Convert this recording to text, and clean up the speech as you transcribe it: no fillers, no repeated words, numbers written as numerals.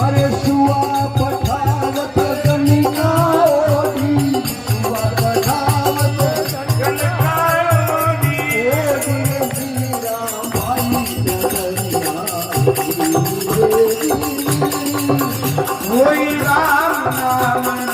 अरे सुआ पठावत गणिका ओढी, सुआ पठावत गणिका ओढी, जीरा भाई दरिया होई राम नाम